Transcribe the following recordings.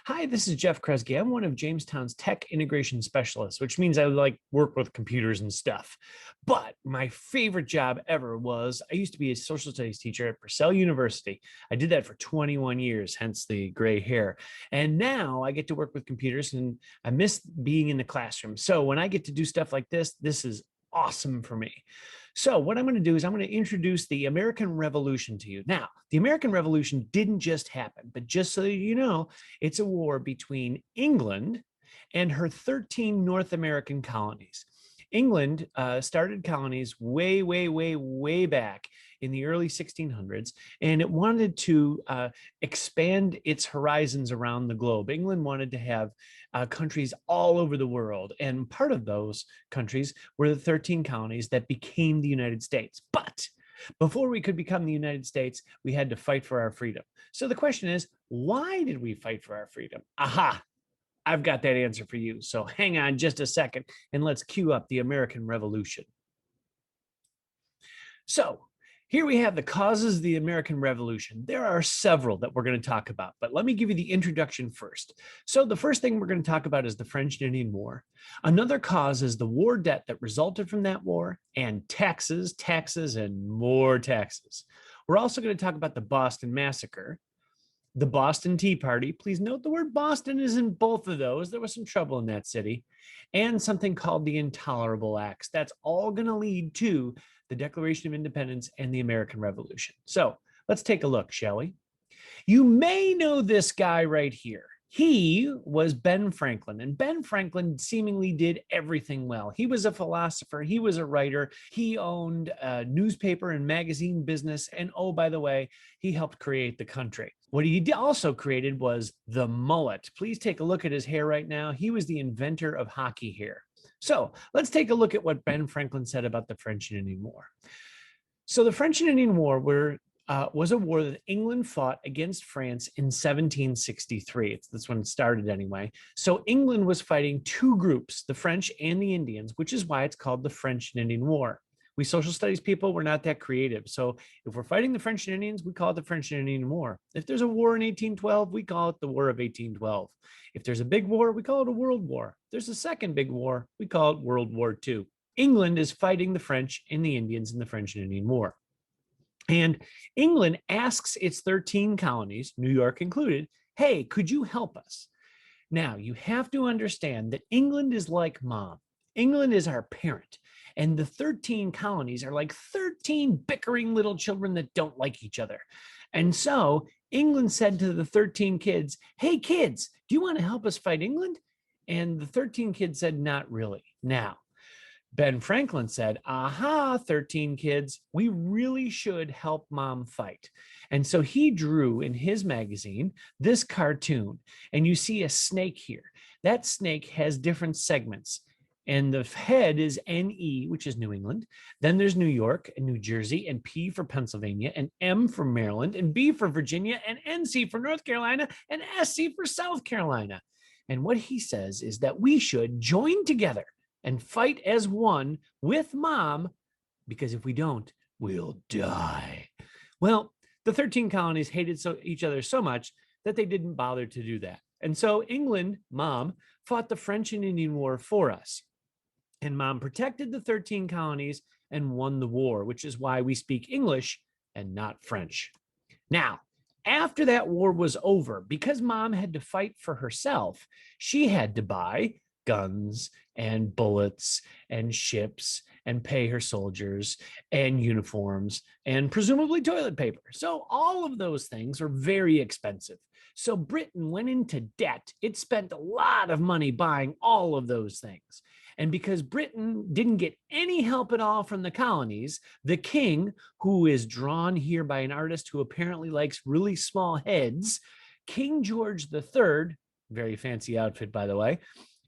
Hi, this is Jeff Kresge. I'm one of Jamestown's tech integration specialists, which means I work with computers and stuff. But my favorite job ever was I used to be a social studies teacher at Purcell University. I did that for 21 years, hence the gray hair. And now I get to work with computers and I miss being in the classroom. So when I get to do stuff like this is awesome for me. So what I'm going to do is I'm going to introduce the American Revolution to you. Now, the American Revolution didn't just happen, but just so you know, it's a war between England and her 13 North American colonies. England started colonies way back in the early 1600s, and it wanted to expand its horizons around the globe. England wanted to have countries all over the world, and part of those countries were the 13 colonies that became the United States. But before we could become the United States, we had to fight for our freedom. So the question is, why did we fight for our freedom? Aha! I've got that answer for you. So hang on just a second and let's cue up the American Revolution. So here we have the causes of the American Revolution. There are several that we're going to talk about, but let me give you the introduction first. So the first thing we're going to talk about is the French and Indian War. Another cause is the war debt that resulted from that war, and taxes, and more taxes. We're also going to talk about the Boston Massacre, the Boston Tea Party. Please note the word Boston is in both of those. There was some trouble in that city. And something called the Intolerable Acts. That's all going to lead to the Declaration of Independence and the American Revolution. So let's take a look, shall we? You may know this guy right here. He was Ben Franklin, and Ben Franklin seemingly did everything well. He was a philosopher. He was a writer. He owned a newspaper and magazine business. And oh, by the way, he helped create the country. What he also created was the mullet. Please take a look at his hair right now. He was the inventor of hockey hair. So let's take a look at what Ben Franklin said about the French and Indian War. So the French and Indian War was a war that England fought against France in 1763. That's when it started anyway. So England was fighting two groups, the French and the Indians, which is why it's called the French and Indian War. We social studies people, we're not that creative. So if we're fighting the French and Indians, we call it the French and Indian War. If there's a war in 1812, we call it the War of 1812. If there's a big war, we call it a world war. If there's a second big war, we call it World War II. England is fighting the French and the Indians in the French and Indian War. And England asks its 13 colonies, New York included, hey, could you help us? Now, you have to understand that England is like mom. England is our parent. And the 13 colonies are like 13 bickering little children that don't like each other. And so England said to the 13 kids, hey, kids, do you want to help us fight England? And the 13 kids said, not really. Now, Ben Franklin said, aha, 13 kids, we really should help mom fight. And so he drew in his magazine this cartoon, and you see a snake here. That snake has different segments. And the head is NE, which is New England. Then there's New York and New Jersey, and P for Pennsylvania, and M for Maryland, and B for Virginia, and NC for North Carolina, and SC for South Carolina. And what he says is that we should join together and fight as one with mom, because if we don't, we'll die. Well, the 13 colonies hated each other so much that they didn't bother to do that. And so England, mom, fought the French and Indian War for us. And mom protected the 13 colonies and won the war, which is why we speak English and not French. Now, after that war was over, because mom had to fight for herself, she had to buy guns and bullets and ships and pay her soldiers and uniforms and presumably toilet paper. So all of those things are very expensive. So Britain went into debt. It spent a lot of money buying all of those things. And because Britain didn't get any help at all from the colonies, the king, who is drawn here by an artist who apparently likes really small heads, King George III, very fancy outfit, by the way,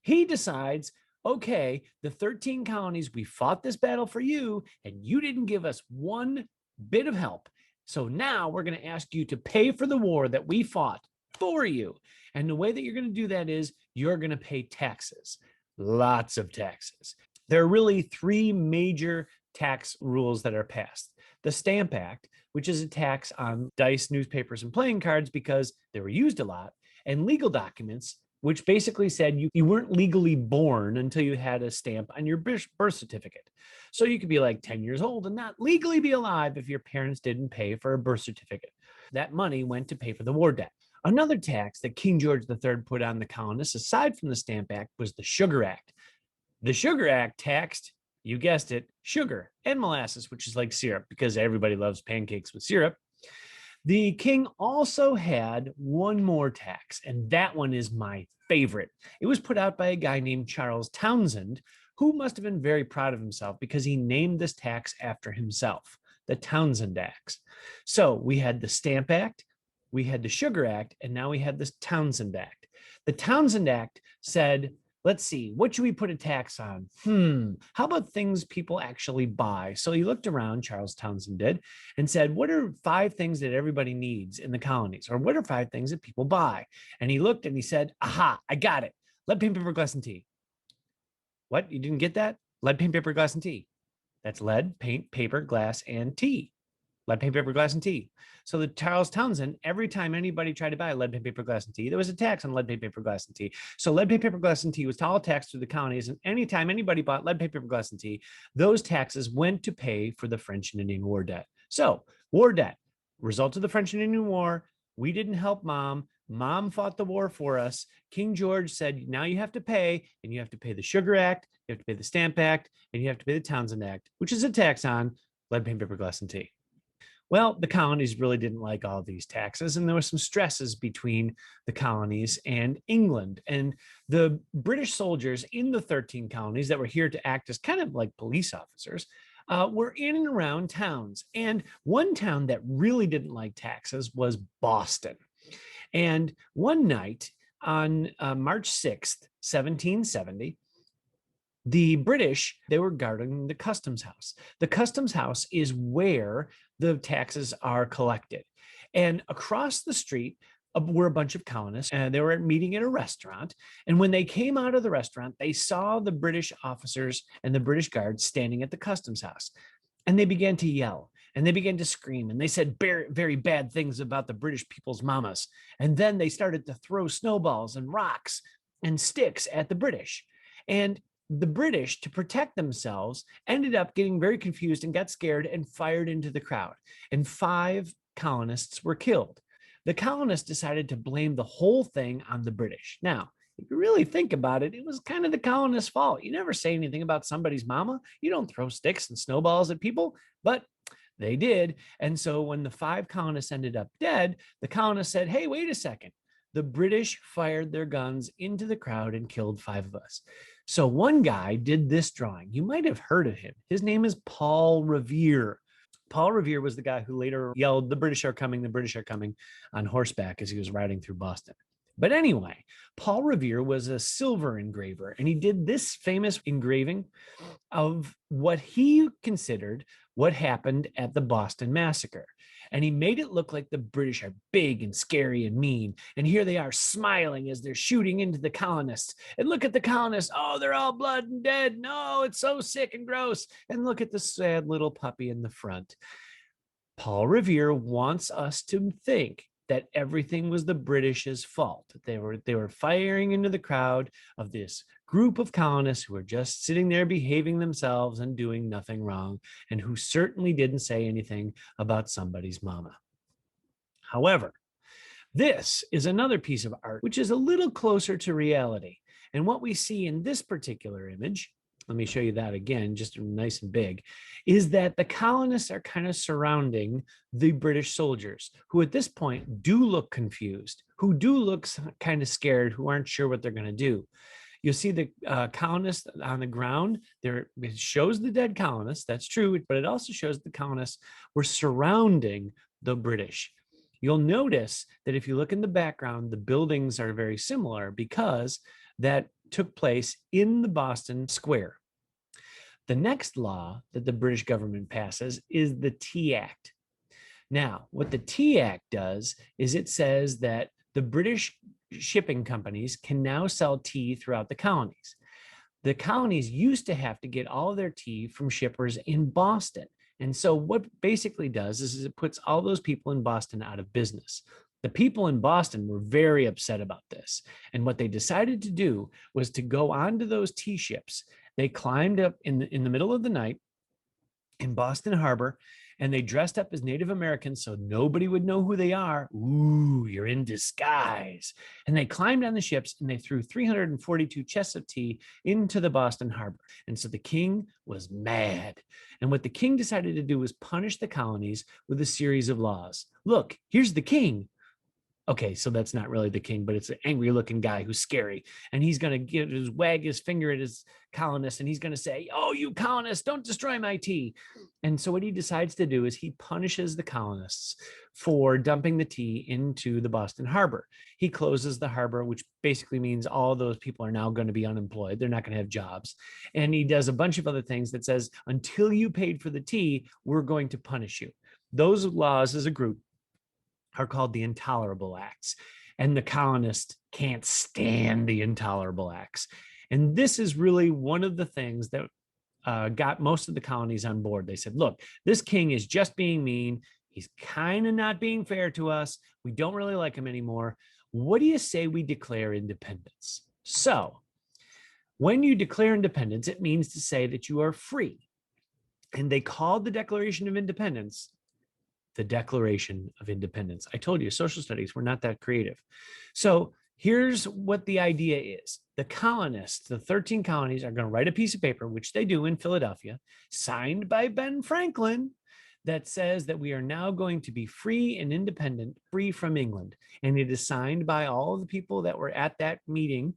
he decides, okay, the 13 colonies, we fought this battle for you, and you didn't give us one bit of help. So now we're going to ask you to pay for the war that we fought for you. And the way that you're going to do that is you're going to pay taxes, lots of taxes. There are really three major tax rules that are passed. The Stamp Act, which is a tax on dice, newspapers, and playing cards because they were used a lot. and legal documents, which basically said you weren't legally born until you had a stamp on your birth certificate. So you could be like 10 years old and not legally be alive if your parents didn't pay for a birth certificate. That money went to pay for the war debt. Another tax that King George III put on the colonists, aside from the Stamp Act, was the Sugar Act. The Sugar Act taxed, you guessed it, sugar and molasses, which is like syrup because everybody loves pancakes with syrup. The king also had one more tax, and that one is my favorite. It was put out by a guy named Charles Townshend, who must have been very proud of himself because he named this tax after himself, the Townshend Acts. So we had the Stamp Act, we had the Sugar Act, and now we had the Townshend Act. The Townshend Act said, let's see, what should we put a tax on? How about things people actually buy? So he looked around, Charles Townshend did, and said, what are 5 things that everybody needs in the colonies? Or what are 5 things that people buy? And he looked and he said, aha, I got it. Lead, paint, paper, glass, and tea. What? You didn't get that? Lead, paint, paper, glass, and tea. That's lead, paint, paper, glass, and tea. Lead, paint, paper, glass, and tea. So the Charles Townshend, every time anybody tried to buy lead, paint, paper, glass, and tea, there was a tax on lead, paint, paper, glass, and tea. So lead, paint, paper, glass, and tea was all taxed through the colonies. And anytime anybody bought lead, paper, glass, and tea, those taxes went to pay for the French and Indian War debt. So war debt, result of the French and Indian War. We didn't help mom. Mom fought the war for us. King George said, now you have to pay, and you have to pay the Sugar Act, you have to pay the Stamp Act, and you have to pay the Townshend Act, which is a tax on lead, paint, paper, glass, and tea. Well, the colonies really didn't like all these taxes, and there were some stresses between the colonies and England. And the British soldiers in the 13 colonies that were here to act as kind of like police officers were in and around towns. And one town that really didn't like taxes was Boston. And one night on March 6th, 1770, the British, they were guarding the customs house. The customs house is where the taxes are collected. And across the street were a bunch of colonists, and they were meeting at a restaurant. And when they came out of the restaurant, they saw the British officers and the British guards standing at the customs house. And they began to yell, and they began to scream, and they said very bad things about the British people's mamas. And then they started to throw snowballs and rocks and sticks at the British. And the British, to protect themselves, ended up getting very confused and got scared and fired into the crowd. And 5 colonists were killed. The colonists decided to blame the whole thing on the British. Now, if you really think about it, it was kind of the colonists' fault. You never say anything about somebody's mama. You don't throw sticks and snowballs at people, but they did. And so when the 5 colonists ended up dead, the colonists said, hey, wait a second. The British fired their guns into the crowd and killed 5 of us. So one guy did this drawing. You might have heard of him. His name is Paul Revere. Paul Revere was the guy who later yelled, the British are coming, on horseback as he was riding through Boston. But anyway, Paul Revere was a silver engraver, and he did this famous engraving of what he considered what happened at the Boston Massacre. And he made it look like the British are big and scary and mean. And here they are smiling as they're shooting into the colonists. And look at the colonists. Oh, they're all blood and dead. No, it's so sick and gross. And look at the sad little puppy in the front. Paul Revere wants us to think that everything was the British's fault. They were firing into the crowd of this group of colonists who were just sitting there behaving themselves and doing nothing wrong, and who certainly didn't say anything about somebody's mama. However, this is another piece of art which is a little closer to reality. And what we see in this particular image, let me show you that again, just nice and big, is that the colonists are kind of surrounding the British soldiers, who at this point do look confused, who do look kind of scared, who aren't sure what they're going to do. You'll see the colonists on the ground. It shows the dead colonists, that's true, but it also shows the colonists were surrounding the British. You'll notice that if you look in the background, the buildings are very similar because that took place in the Boston Square. The next law that the British government passes is the Tea Act. Now, what the Tea Act does is it says that the British shipping companies can now sell tea throughout the colonies. The colonies used to have to get all of their tea from shippers in Boston. And so what basically does is it puts all those people in Boston out of business. The people in Boston were very upset about this. And what they decided to do was to go onto those tea ships. They climbed up in the middle of the night in Boston Harbor, and they dressed up as Native Americans so nobody would know who they are. Ooh, you're in disguise. And they climbed on the ships and they threw 342 chests of tea into the Boston Harbor. And so the king was mad. And what the king decided to do was punish the colonies with a series of laws. Look, here's the king. Okay, so that's not really the king, but it's an angry looking guy who's scary. And he's going to wag his finger at his colonists and he's going to say, oh, you colonists, don't destroy my tea. And so what he decides to do is he punishes the colonists for dumping the tea into the Boston Harbor. He closes the harbor, which basically means all those people are now going to be unemployed. They're not going to have jobs. And he does a bunch of other things that says, until you paid for the tea, we're going to punish you. Those laws as a group are called the Intolerable Acts. And the colonists can't stand the Intolerable Acts. And this is really one of the things that got most of the colonies on board. They said, look, this king is just being mean. He's kind of not being fair to us. We don't really like him anymore. What do you say we declare independence? So when you declare independence, it means to say that you are free. And they called the Declaration of Independence the Declaration of Independence. I told you, social studies, we're not that creative. So here's what the idea is. The colonists, the 13 colonies, are going to write a piece of paper, which they do in Philadelphia, signed by Ben Franklin, that says that we are now going to be free and independent, free from England. And it is signed by all of the people that were at that meeting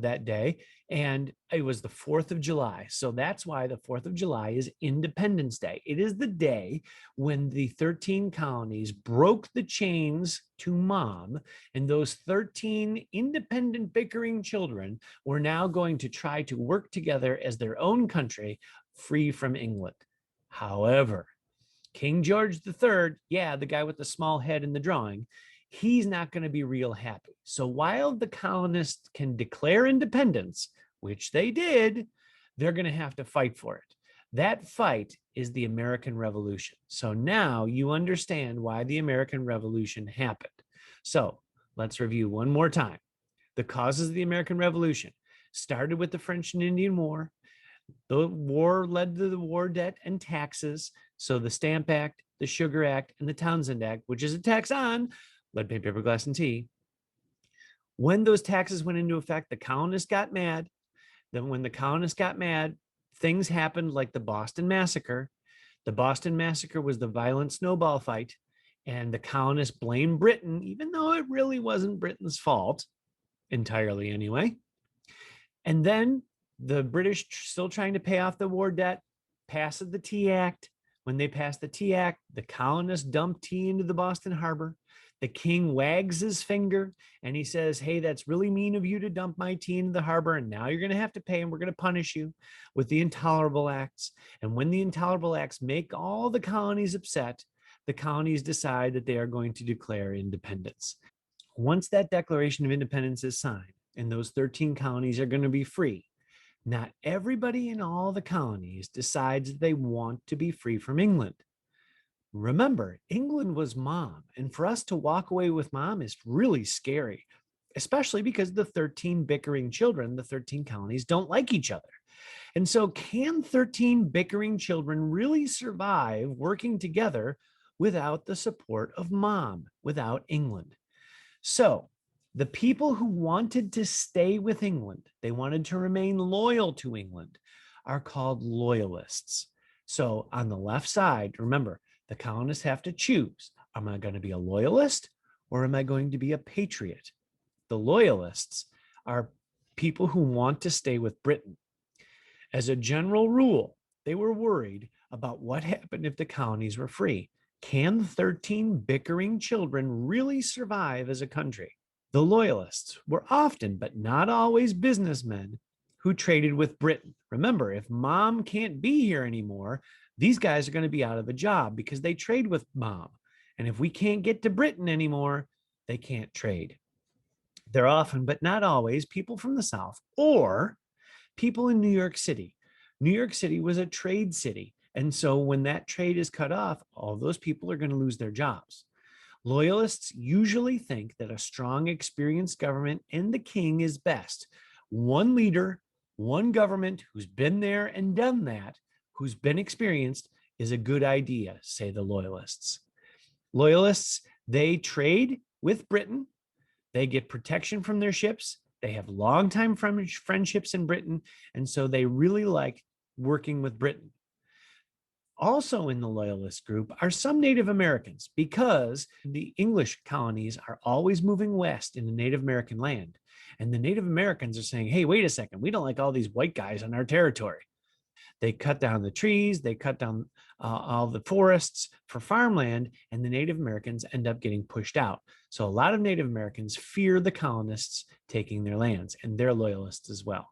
that day. And it was the 4th of July. So that's why the 4th of July is Independence Day. It is the day when the 13 colonies broke the chains to mom, and those 13 independent bickering children were now going to try to work together as their own country, free from England. However, King George III, yeah, the guy with the small head in the drawing, he's not going to be real happy. So while the colonists can declare independence, which they did, they're going to have to fight for it. That fight is the American Revolution. So now you understand why the American Revolution happened. So let's review one more time. The causes of the American Revolution started with the French and Indian War. The war led to the war debt and taxes. So the Stamp Act, the Sugar Act, and the Townsend Act, which is a tax on lead, paper, glass, and tea. When those taxes went into effect, the colonists got mad. Then when the colonists got mad, things happened like the Boston Massacre. The Boston Massacre was the violent snowball fight, and the colonists blamed Britain, even though it really wasn't Britain's fault, entirely anyway. And then the British, still trying to pay off the war debt, passed the Tea Act. When they passed the Tea Act, the colonists dumped tea into the Boston Harbor. The king wags his finger and he says, hey, that's really mean of you to dump my tea into the harbor. And now you're going to have to pay and we're going to punish you with the Intolerable Acts. And when the Intolerable Acts make all the colonies upset, the colonies decide that they are going to declare independence. Once that Declaration of Independence is signed and those 13 colonies are going to be free, not everybody in all the colonies decides they want to be free from England. Remember, England was mom, and for us to walk away with mom is really scary, especially because the 13 bickering children, the 13 colonies, don't like each other. And so can 13 bickering children really survive working together without the support of mom, without England? So the people who wanted to stay with England, they wanted to remain loyal to England, are called Loyalists. So on the left side, remember, the colonists have to choose. Am I going to be a loyalist or am I going to be a patriot? The Loyalists are people who want to stay with Britain. As a general rule, they were worried about what happened if the colonies were free. Can 13 bickering children really survive as a country? The Loyalists were often, but not always, businessmen who traded with Britain. Remember, if mom can't be here anymore, these guys are going to be out of a job because they trade with mom. And if we can't get to Britain anymore, they can't trade. They're often, but not always, people from the South or people in New York City. New York City was a trade city. And so when that trade is cut off, all those people are going to lose their jobs. Loyalists usually think that a strong, experienced government and the king is best. One leader, one government who's been there and done that, who's been experienced, is a good idea, say the Loyalists. Loyalists, they trade with Britain, they get protection from their ships, they have longtime friendships in Britain, and so they really like working with Britain. Also in the Loyalist group are some Native Americans because the English colonies are always moving west into Native American land. And the Native Americans are saying, hey, wait a second, we don't like all these white guys on our territory. They cut down the trees, they cut down all the forests for farmland, and the Native Americans end up getting pushed out. So a lot of Native Americans fear the colonists taking their lands, and they're loyalists as well.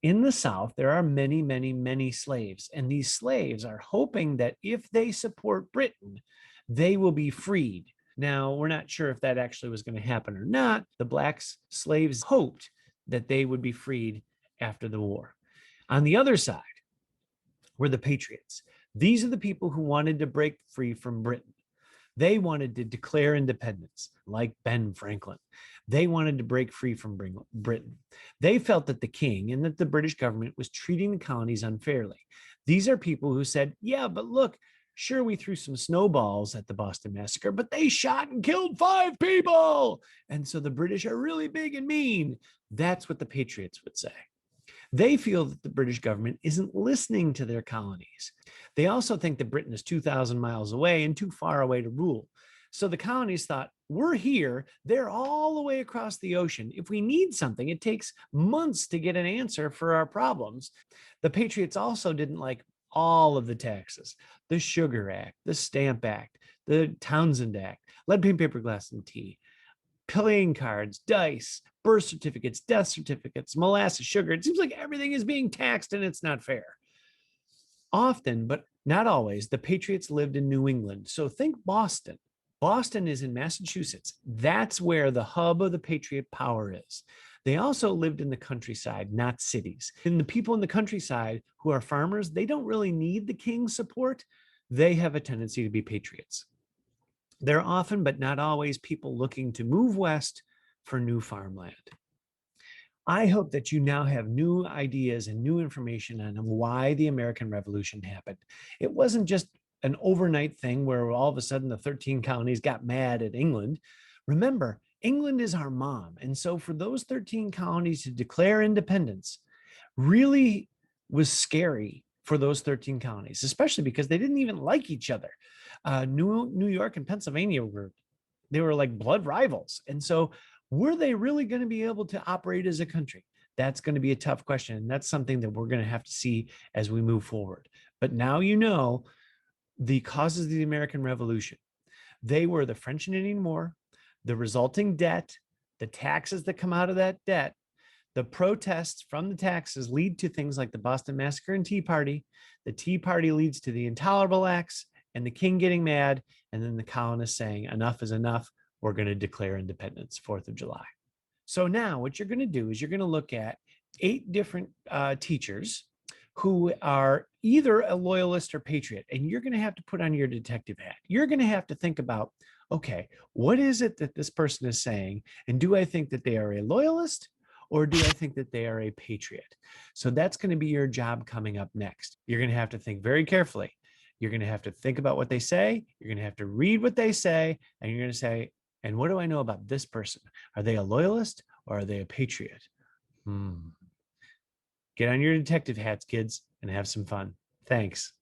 In the South, there are many, many, many slaves, and these slaves are hoping that if they support Britain, they will be freed. Now, we're not sure if that actually was going to happen or not. The black slaves hoped that they would be freed after the war. On the other side were the Patriots. These are the people who wanted to break free from Britain. They wanted to declare independence, like Ben Franklin. They wanted to break free from Britain. They felt that the king and that the British government was treating the colonies unfairly. These are people who said, yeah, but look, sure, we threw some snowballs at the Boston Massacre, but they shot and killed 5 people. And so the British are really big and mean. That's what the Patriots would say. They feel that the British government isn't listening to their colonies. They also think that Britain is 2,000 miles away and too far away to rule. So the colonies thought, we're here, they're all the way across the ocean. If we need something, it takes months to get an answer for our problems. The Patriots also didn't like all of the taxes, the Sugar Act, the Stamp Act, the Townsend Act, lead paint, paper, glass, and tea, playing cards, dice, birth certificates, death certificates, molasses, sugar. It seems like everything is being taxed and it's not fair. Often, but not always, the Patriots lived in New England. So think Boston. Boston is in Massachusetts. That's where the hub of the Patriot power is. They also lived in the countryside, not cities. And the people in the countryside who are farmers, they don't really need the king's support. They have a tendency to be patriots. They're often, but not always, people looking to move west for new farmland. I hope that you now have new ideas and new information on why the American Revolution happened. It wasn't just an overnight thing where all of a sudden the 13 colonies got mad at England. Remember, England is our mom. And so for those 13 colonies to declare independence really was scary for those 13 colonies, especially because they didn't even like each other. New York and Pennsylvania they were like blood rivals. And so were they really going to be able to operate as a country? That's going to be a tough question. And that's something that we're going to have to see as we move forward. But now you know the causes of the American Revolution. They were the French and Indian War, the resulting debt, the taxes that come out of that debt. The protests from the taxes lead to things like the Boston Massacre and Tea Party. The Tea Party leads to the Intolerable Acts and the king getting mad, and then the colonists saying, enough is enough. We're going to declare independence, 4th of July. So now what you're going to do is you're going to look at 8 different teachers who are either a loyalist or patriot, and you're going to have to put on your detective hat. You're going to have to think about, okay, what is it that this person is saying? And do I think that they are a loyalist? Or do I think that they are a patriot? So that's going to be your job coming up next. You're going to have to think very carefully. You're going to have to think about what they say. You're going to have to read what they say. And you're going to say, and what do I know about this person? Are they a loyalist or are they a patriot? Get on your detective hats, kids, and have some fun. Thanks.